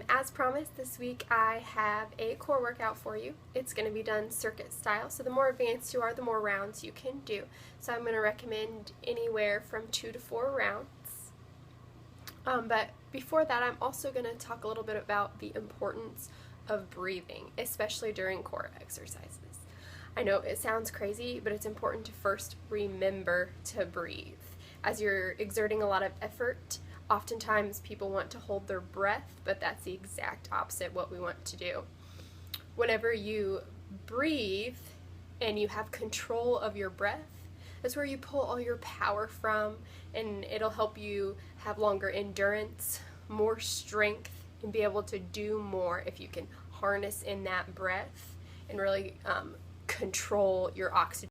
as promised, this week I have a core workout for you. It's going to be done circuit style, so the more advanced you are, the more rounds you can do. So I'm going to recommend anywhere from 2 to 4 rounds. But before that, I'm also going to talk a little bit about the importance of breathing, especially during core exercises. I know it sounds crazy, but it's important to first remember to breathe. As you're exerting a lot of effort, oftentimes people want to hold their breath, but that's the exact opposite what we want to do. Whenever you breathe and you have control of your breath, that's where you pull all your power from, and it'll help you have longer endurance, more strength, and be able to do more if you can harness in that breath and really control your oxygen.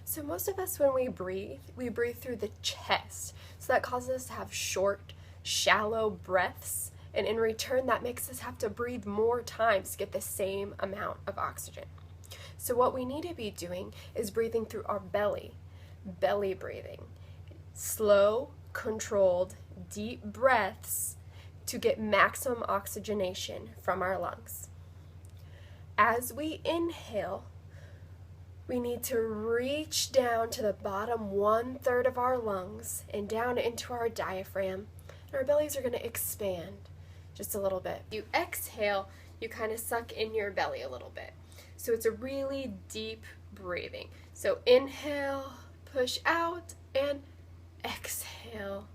So most of us, when we breathe through the chest. So that causes us to have short, shallow breaths, and in return that makes us have to breathe more times to get the same amount of oxygen. So what we need to be doing is breathing through our belly breathing. Slow, controlled, deep breaths to get maximum oxygenation from our lungs. As we inhale, we need to reach down to the bottom 1/3 of our lungs and down into our diaphragm. And our bellies are going to expand just a little bit. You exhale, you kind of suck in your belly a little bit. So it's a really deep breathing. So inhale, push out, and exhale,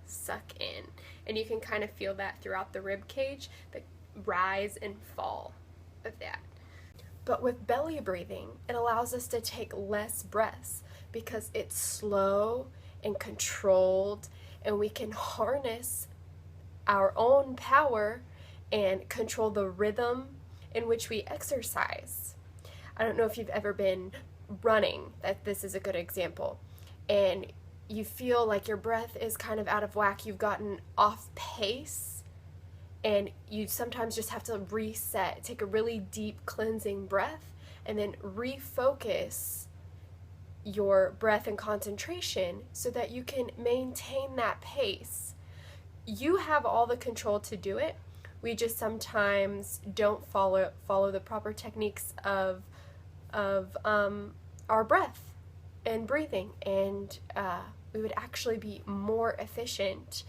suck in. And you can kind of feel that throughout the rib cage, the rise and fall of that. But with belly breathing, it allows us to take less breaths because it's slow and controlled, and we can harness our own power and control the rhythm in which we exercise. I don't know if you've ever been running, that this is a good example, and you feel like your breath is kind of out of whack, you've gotten off pace, and you sometimes just have to reset, take a really deep cleansing breath, and then refocus your breath and concentration so that you can maintain that pace. You have all the control to do it. We just sometimes don't follow the proper techniques of our breath and breathing, and we would actually be more efficient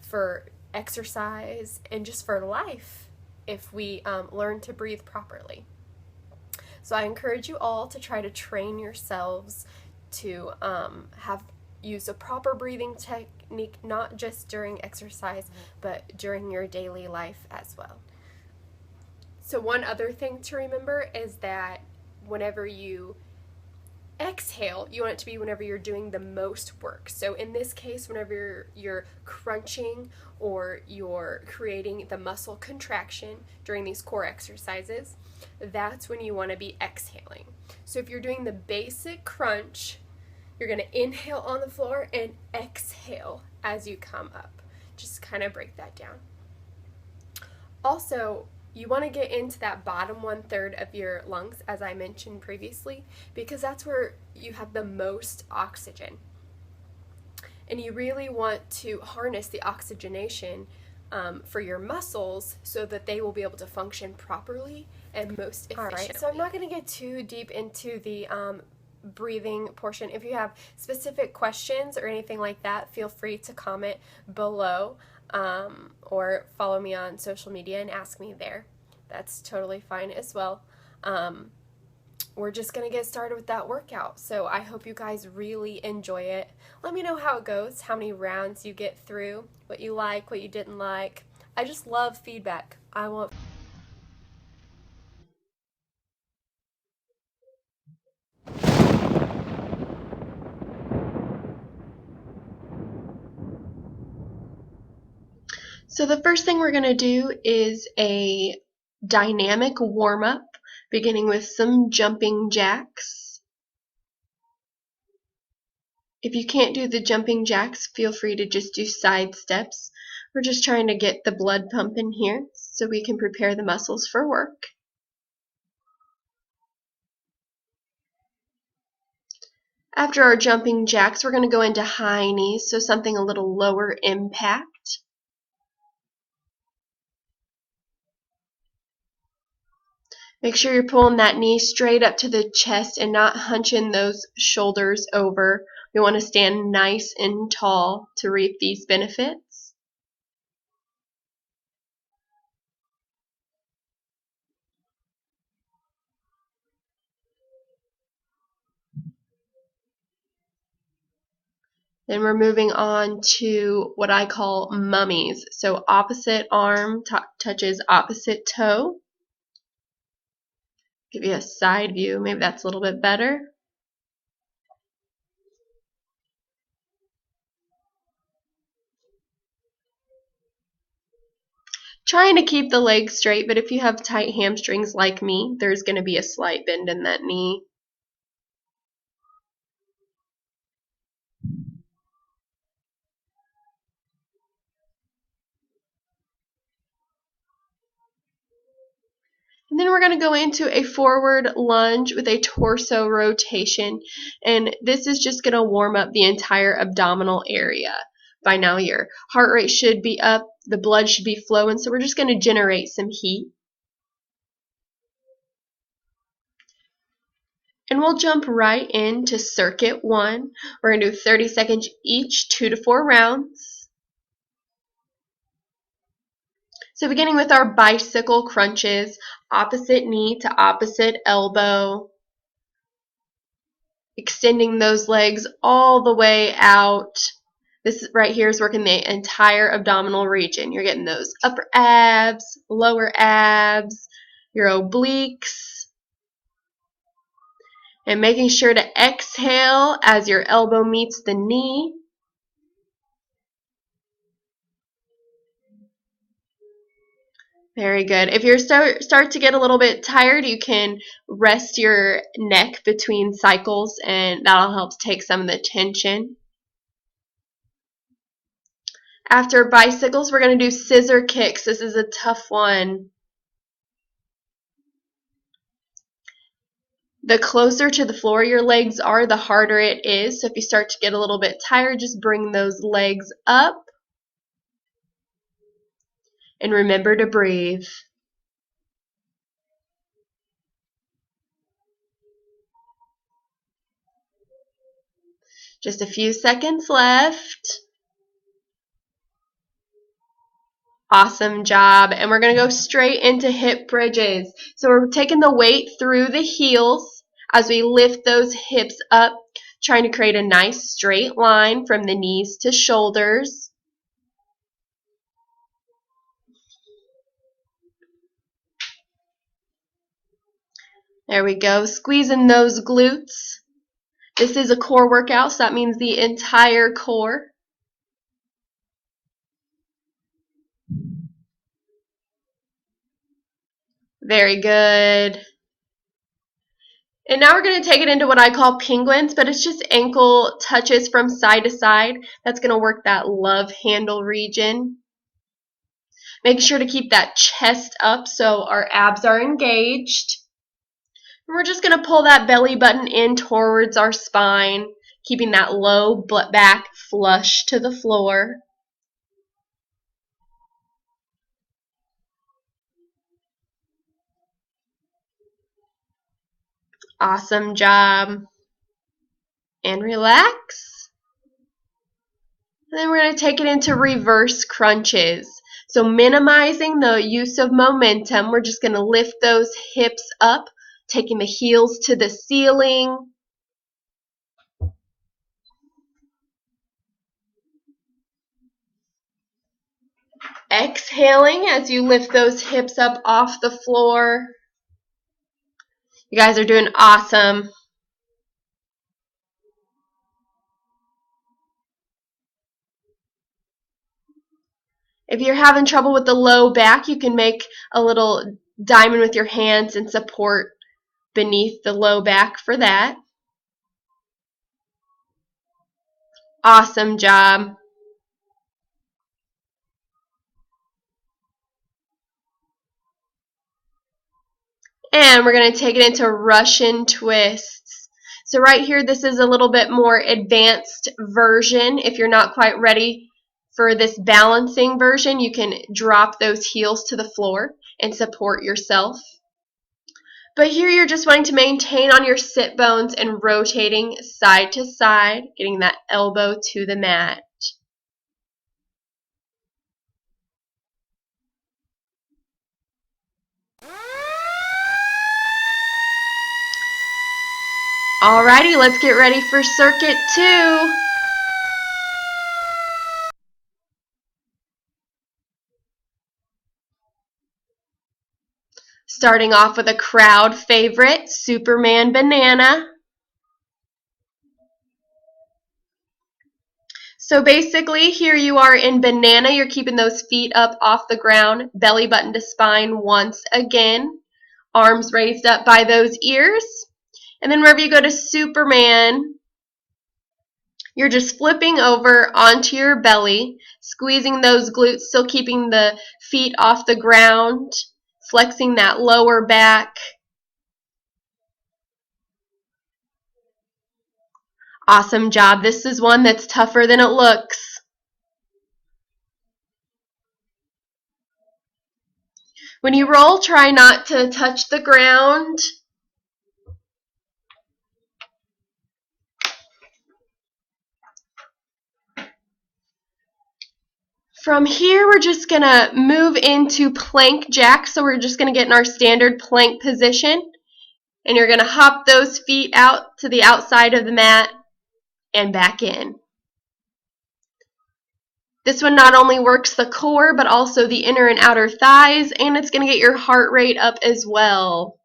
for exercise and just for life if we learn to breathe properly. So I encourage you all to try to train yourselves to use a proper breathing technique, not just during exercise, but during your daily life as well. So one other thing to remember is that whenever you exhale, you want it to be whenever you're doing the most work. So in this case, whenever you're crunching or you're creating the muscle contraction during these core exercises, that's when you want to be exhaling. So if you're doing the basic crunch, you're going to inhale on the floor and exhale as you come up. Just kind of break that down. Also, you want to get into that bottom 1/3 of your lungs, as I mentioned previously, because that's where you have the most oxygen. And you really want to harness the oxygenation for your muscles so that they will be able to function properly and most efficiently. All right, so I'm not going to get too deep into the breathing portion. If you have specific questions or anything like that, feel free to comment below. Or follow me on social media and ask me there. That's totally fine as well. We're just going to get started with that workout. So I hope you guys really enjoy it. Let me know how it goes, how many rounds you get through, what you like, what you didn't like. I just love feedback. I want So the first thing we're going to do is a dynamic warm-up, beginning with some jumping jacks. If you can't do the jumping jacks, feel free to just do side steps. We're just trying to get the blood pumping here so we can prepare the muscles for work. After our jumping jacks, we're going to go into high knees, so something a little lower impact. Make sure you're pulling that knee straight up to the chest and not hunching those shoulders over. We want to stand nice and tall to reap these benefits. Then we're moving on to what I call mummies. So opposite arm touches opposite toe. Give you a side view. Maybe that's a little bit better. Trying to keep the legs straight, but if you have tight hamstrings like me, there's going to be a slight bend in that knee. And then we're going to go into a forward lunge with a torso rotation. And this is just going to warm up the entire abdominal area. By now your heart rate should be up, the blood should be flowing, so we're just going to generate some heat. And we'll jump right into circuit 1. We're going to do 30 seconds each, 2 to 4 rounds. So beginning with our bicycle crunches, opposite knee to opposite elbow, extending those legs all the way out. This right here is working the entire abdominal region. You're getting those upper abs, lower abs, your obliques, and making sure to exhale as your elbow meets the knee. Very good. If you start to get a little bit tired, you can rest your neck between cycles, and that'll help take some of the tension. After bicycles, we're going to do scissor kicks. This is a tough one. The closer to the floor your legs are, the harder it is. So if you start to get a little bit tired, just bring those legs up. And remember to breathe. Just a few seconds left. Awesome job. And we're going to go straight into hip bridges. So we're taking the weight through the heels as we lift those hips up, trying to create a nice straight line from the knees to shoulders. There we go. Squeezing those glutes. This is a core workout, so that means the entire core. Very good. And now we're going to take it into what I call penguins, but it's just ankle touches from side to side. That's going to work that love handle region. Make sure to keep that chest up so our abs are engaged. And we're just going to pull that belly button in towards our spine, keeping that low back flush to the floor. Awesome job. And relax. And then we're going to take it into reverse crunches. So minimizing the use of momentum, we're just going to lift those hips up, taking the heels to the ceiling. Exhaling as you lift those hips up off the floor. You guys are doing awesome. If you're having trouble with the low back, you can make a little diamond with your hands and support beneath the low back for that. Awesome job. And we're going to take it into Russian twists. So right here, this is a little bit more advanced version. If you're not quite ready for this balancing version, you can drop those heels to the floor and support yourself. But here you're just wanting to maintain on your sit bones and rotating side to side, getting that elbow to the mat. Alrighty, let's get ready for circuit 2. Starting off with a crowd favorite, Superman Banana. So basically, here you are in banana. You're keeping those feet up off the ground, belly button to spine once again. Arms raised up by those ears. And then wherever you go to Superman, you're just flipping over onto your belly, squeezing those glutes, still keeping the feet off the ground, flexing that lower back. Awesome job. This is one that's tougher than it looks. When you roll, try not to touch the ground. From here, we're just going to move into plank jack. So we're just going to get in our standard plank position. And you're going to hop those feet out to the outside of the mat and back in. This one not only works the core, but also the inner and outer thighs, and it's going to get your heart rate up as well.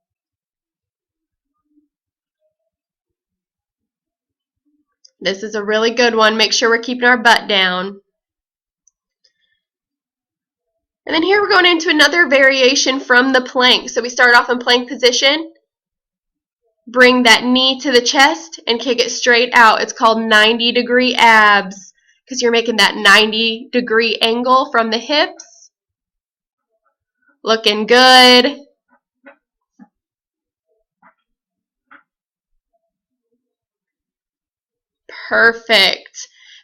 This is a really good one. Make sure we're keeping our butt down. And then here we're going into another variation from the plank. So we start off in plank position. Bring that knee to the chest and kick it straight out. It's called 90-degree abs because you're making that 90-degree angle from the hips. Looking good. Perfect.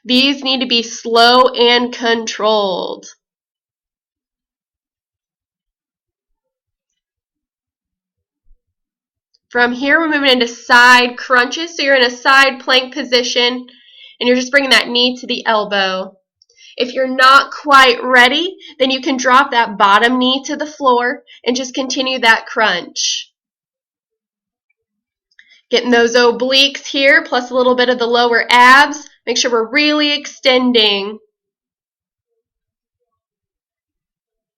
These need to be slow and controlled. From here, we're moving into side crunches. So you're in a side plank position, and you're just bringing that knee to the elbow. If you're not quite ready, then you can drop that bottom knee to the floor and just continue that crunch. Getting those obliques here, plus a little bit of the lower abs. Make sure we're really extending.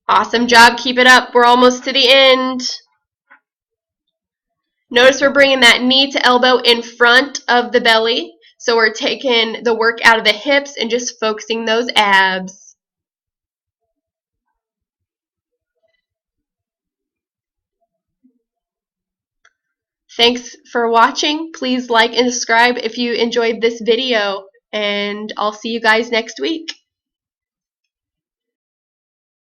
Awesome job. Keep it up. We're almost to the end. Notice we're bringing that knee to elbow in front of the belly. So we're taking the work out of the hips and just focusing those abs. Thanks for watching. Please like and subscribe if you enjoyed this video, and I'll see you guys next week.